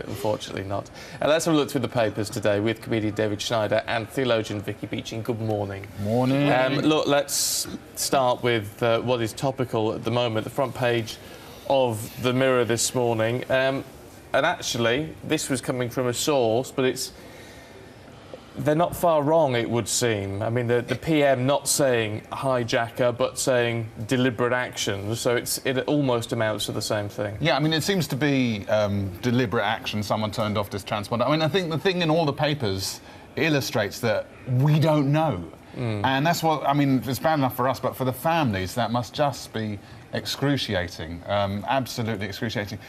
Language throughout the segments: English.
Unfortunately not. Let's have a look through the papers today with comedian David Schneider and theologian Vicky Beeching. Good morning. Morning. Look, let's start with what is topical at the moment, the front page of the Mirror this morning. And actually, this was coming from a source, but they're not far wrong, it would seem. I mean, the PM not saying hijacker, but saying deliberate action, so it almost amounts to the same thing. Yeah, I mean, it seems to be deliberate action. Someone turned off this transponder. I mean, I think the thing in all the papers illustrates that we don't know. And that's what, I mean, it's bad enough for us, but for the families, that must just be excruciating, absolutely excruciating.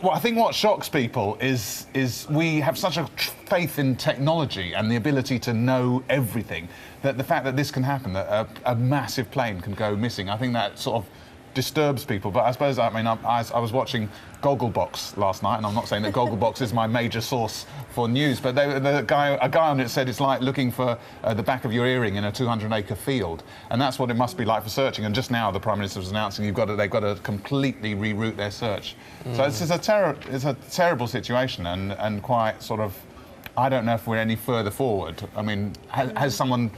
Well, I think what shocks people is we have such a faith in technology and the ability to know everything, that the fact that this can happen, that a massive plane can go missing, I think that sort of disturbs people. But I suppose, I mean, I was watching Gogglebox last night, and I'm not saying that Gogglebox is my major source for news, but a guy on it said it's like looking for the back of your earring in a 200-acre field, and that's what it must be like for searching. And just now the Prime Minister was announcing they've got to completely reroute their search. So it's a terrible situation, and quite sort of, I don't know if we're any further forward. I mean, has someone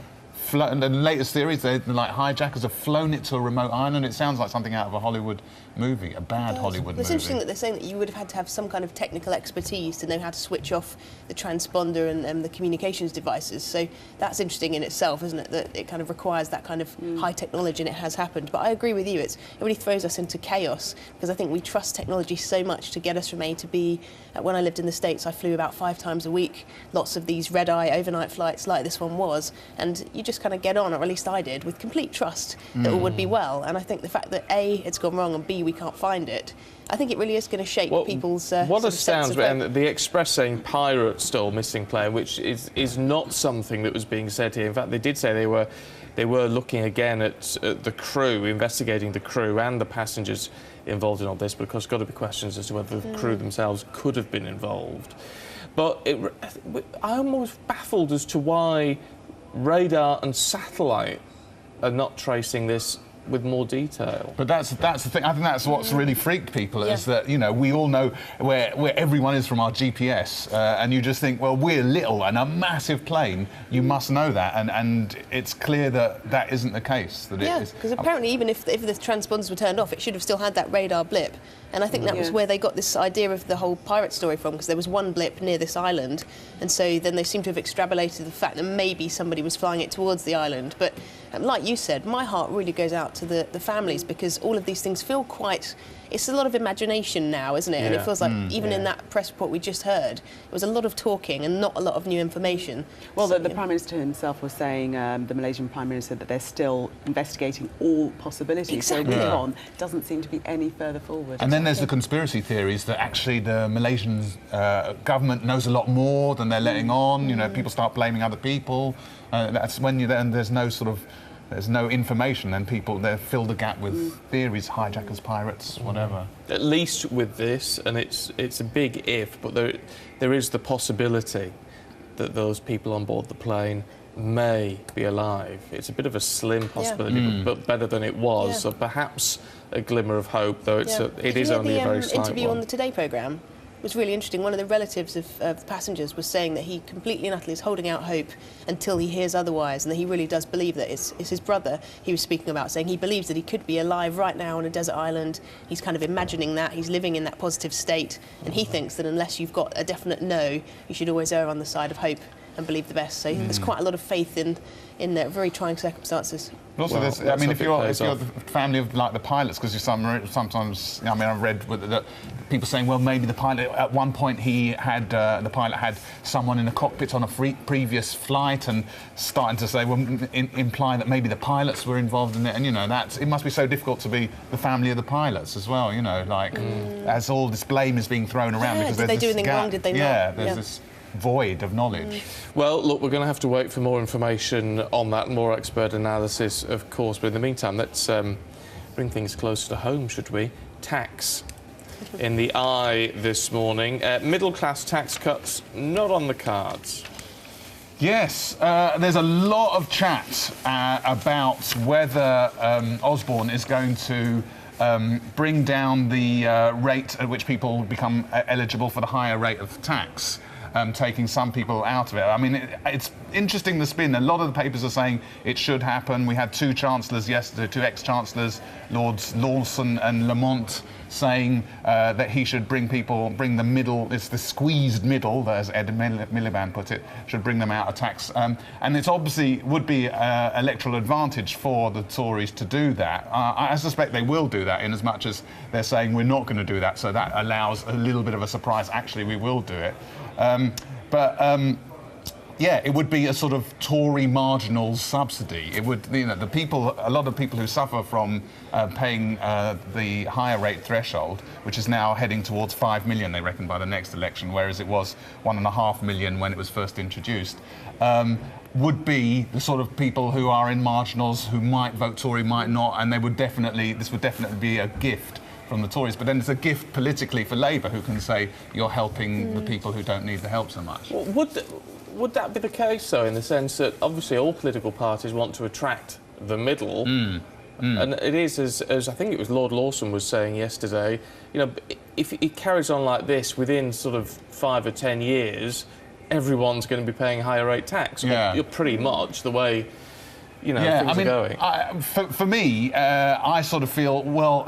the latest theories, they're like hijackers have flown it to a remote island. It sounds like something out of a Hollywood movie, a bad Hollywood movie. It's interesting that they're saying that you would have had to have some kind of technical expertise to know how to switch off the transponder and the communications devices. So that's interesting in itself, isn't it? That it kind of requires that kind of high technology, and it has happened. But I agree with you. It really throws us into chaos, because I think we trust technology so much to get us from A to B. When I lived in the States, I flew about 5 times a week. Lots of these red-eye overnight flights like this one was, and you just kind of get on, or at least I did, with complete trust that all would be well. And I think the fact that A, it's gone wrong, and B, we can't find it, I think it really is going to shape people's what sense of and the Express saying pirate stole missing plane, which is not something that was being said here. In fact, they did say they were looking again at the crew, investigating the crew and the passengers involved in all this, because there's got to be questions as to whether the crew themselves could have been involved. But I'm always baffled as to why radar and satellite are not tracing this with more detail. But that's the thing. I think that's what's really freaked people, is that, you know, we all know where everyone is from our GPS, and you just think, well, we're little and a massive plane. You must know that, and it's clear that that isn't the case. That it is. Because apparently, even if the transponders were turned off, it should have still had that radar blip. And I think that was where they got this idea of the whole pirate story from, because there was one blip near this island, and so then they seem to have extrapolated the fact that maybe somebody was flying it towards the island. But like you said, my heart really goes out to the families, because all of these things feel quite... It's a lot of imagination now, isn't it? Yeah. And it feels like, even in that press report we just heard, it was a lot of talking and not a lot of new information. Well, so, the Prime Minister himself was saying, the Malaysian Prime Minister, that they're still investigating all possibilities. Exactly. So on doesn't seem to be any further forward. And then there's the conspiracy theories that actually the Malaysian government knows a lot more than they're letting on. You know, people start blaming other people. That's when there's no sort of... There's no information, and people, they fill the gap with theories, hijackers, pirates, whatever. At least with this, and it's a big if, but there is the possibility that those people on board the plane may be alive. It's a bit of a slim possibility, but better than it was. So perhaps a glimmer of hope, though it is only a very slight one. Interview on the Today programme was really interesting. One of the relatives of the passengers was saying that he completely and utterly is holding out hope until he hears otherwise, and that he really does believe that it's his brother he was speaking about, saying he believes that he could be alive right now on a desert island. He's kind of imagining that, he's living in that positive state, and he thinks that unless you've got a definite no, you should always err on the side of hope and believe the best. So there's quite a lot of faith in very trying circumstances. But also, I mean, if you're the family of like the pilots, because sometimes, I mean, I've read that people saying, well, maybe the pilot at one point the pilot had someone in the cockpit on a previous flight, and starting to say, well, imply that maybe the pilots were involved in it, and you know, it must be so difficult to be the family of the pilots as well. You know, like as all this blame is being thrown around because did they do anything wrong? Did they not? There's this void of knowledge. Well, look, we're going to have to wait for more information on that, more expert analysis, of course. But in the meantime, let's bring things closer to home, should we? Tax in the eye this morning. Middle-class tax cuts not on the cards. Yes, there's a lot of chat about whether Osborne is going to bring down the rate at which people become eligible for the higher rate of tax. Taking some people out of it. I mean, it's interesting, the spin. A lot of the papers are saying it should happen. We had two chancellors yesterday, two ex-chancellors, Lords Lawson and Lamont, saying that he should bring the middle, it's the squeezed middle, as Ed Miliband put it, should bring them out of tax. And it's obviously would be electoral advantage for the Tories to do that. I suspect they will do that, in as much as they're saying we're not going to do that, so that allows a little bit of a surprise. Actually, we will do it. Yeah, it would be a sort of Tory marginal subsidy. It would, you know, a lot of people who suffer from paying the higher rate threshold, which is now heading towards 5 million, they reckon, by the next election, whereas it was 1.5 million when it was first introduced, would be the sort of people who are in marginals, who might vote Tory, might not, and this would definitely be a gift from the Tories, but then it's a gift politically for Labour, who can say you're helping the people who don't need the help so much. Well, would that be the case, though, in the sense that obviously all political parties want to attract the middle, and it is, as I think it was Lord Lawson was saying yesterday, you know, if it carries on like this, within sort of 5 or 10 years, everyone's going to be paying higher rate tax. Yeah. You're pretty much the way, you know, things are going. For me, I sort of feel, well,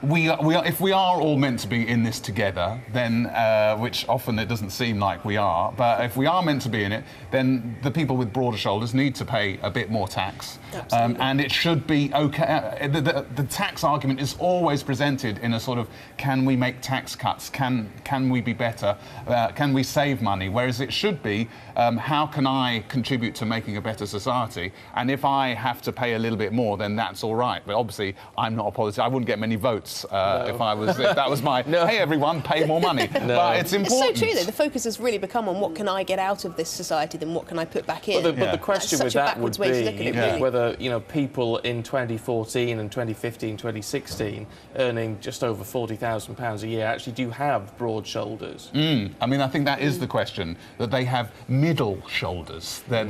if we are all meant to be in this together, then, which often it doesn't seem like we are, but if we are meant to be in it, then the people with broader shoulders need to pay a bit more tax. And it should be okay. The tax argument is always presented in a sort of, can we make tax cuts? Can we be better? Can we save money? Whereas it should be, how can I contribute to making a better society? And if I have to pay a little bit more, then that's all right. But obviously, I'm not a politician. I wouldn't get many votes if that was my, hey, everyone, pay more money. But it's important. It's so true, though. The focus has really become on what can I get out of this society than what can I put back in. But the question with that would be whether, you know, people in 2014 and 2015, 2016 earning just over £40,000 a year actually do have broad shoulders. I mean, I think that is the question, that they have middle shoulders. They're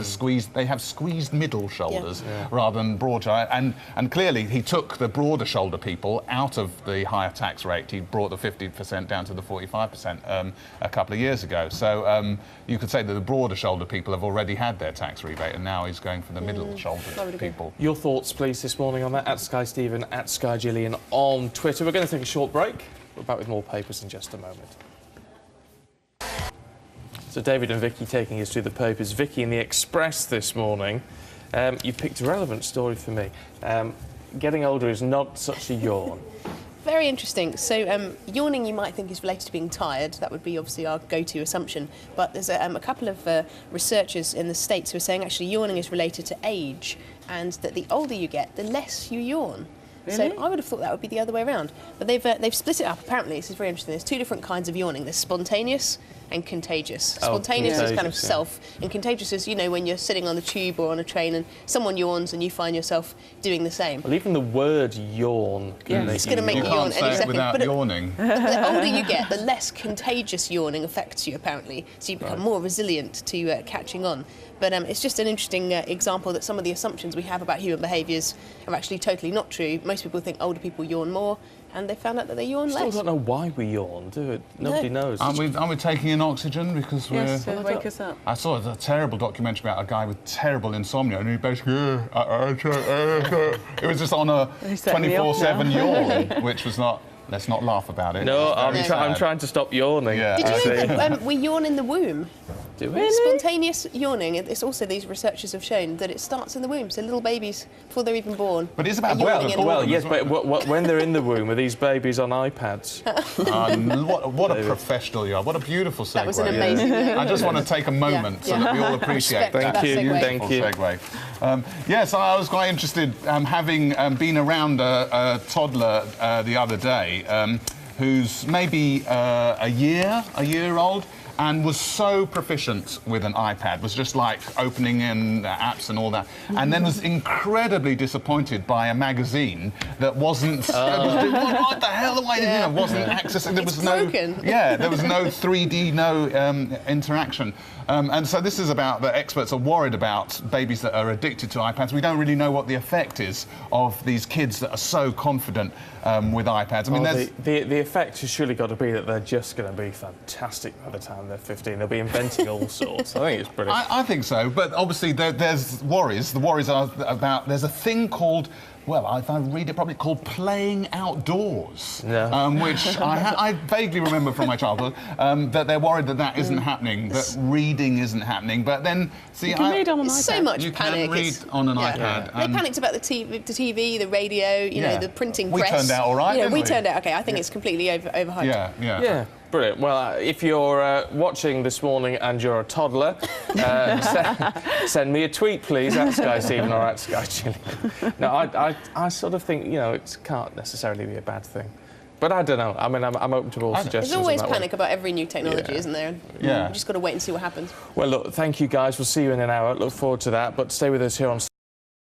they have squeezed middle shoulders rather than broad. And clearly he took the broader shoulder people out of the higher tax rate. He brought the 50% down to the 45% a couple of years ago. So you could say that the broader shoulder people have already had their tax rebate, and now he's going for the middle shoulder people. Your thoughts, please, this morning on that, at Sky Stephen, at Sky Gillian on Twitter. We're going to take a short break. We're back with more papers in just a moment. So David and Vicky taking us through the papers. Vicky, in the Express this morning, you picked a relevant story for me. Getting older is not such a yawn. Very interesting. So yawning, you might think, is related to being tired. That would be obviously our go-to assumption. But there's a couple of researchers in the States who are saying actually yawning is related to age, and that the older you get, the less you yawn. Really? So I would have thought that would be the other way around. But they've split it up. Apparently, this is very interesting. There's two different kinds of yawning. There's spontaneous and contagious. Spontaneous is kind of self, and contagious is, you know, when you're sitting on the tube or on a train and someone yawns and you find yourself doing the same. Well, even the word yawn can make it's going to make you yawn any second. Without yawning. The older you get, the less contagious yawning affects you, apparently. So you become more resilient to catching on. But it's just an interesting example that some of the assumptions we have about human behaviours are actually totally not true. Most people think older people yawn more, and they found out that they yawn less. Still don't know why we yawn, do it? Nobody knows. Aren't we taking in oxygen because yes, to wake us up? I saw a terrible documentary about a guy with terrible insomnia, and he basically it was just on a 24/7 yawn, which was not. Let's not laugh about it. No, I'm trying to stop yawning. Yeah. Did you know that we yawn in the womb? Do we? Really? Spontaneous yawning, it's also, these researchers have shown that it starts in the womb, so little babies, before they're even born. But it's about well, yes, but when they're in the womb, are these babies on iPads? What a professional you are. What a beautiful segue. That was an amazing I just want to take a moment so that we all appreciate that. Thank you. Segue. Yes, I was quite interested, having been around a toddler the other day, who's maybe a year old, and was so proficient with an iPad, was just like opening in apps and all that, and then was incredibly disappointed by a magazine that wasn't. What the hell am I doing? Wasn't accessing. There was no. broken. Yeah, there was no 3D, no interaction. And so this is about the experts are worried about babies that are addicted to iPads. We don't really know what the effect is of these kids that are so confident with iPads. I mean, the effect has surely got to be that they're just going to be fantastic by the time they're 15. They'll be inventing all sorts. I think it's brilliant. I think so, but obviously there's worries. The worries are about there's a thing called, well, if I read it properly, called playing outdoors, which I vaguely remember from my childhood, that they're worried that isn't happening, that reading isn't happening. But then, see, you can read on an iPad. So much you panic. can read on an iPad. They panicked about the TV, the radio, you know, the printing press. We turned out all right, didn't we? We turned out okay. I think it's completely overhyped. Yeah. Brilliant. Well, if you're watching this morning and you're a toddler, send me a tweet, please, at Sky Stephen or at Sky Gillian. No, I sort of think, you know, it can't necessarily be a bad thing. But I don't know. I mean, I'm open to all suggestions. There's always panic about every new technology, isn't there? Yeah. You've just got to wait and see what happens. Well, look, thank you, guys. We'll see you in an hour. Look forward to that. But stay with us here on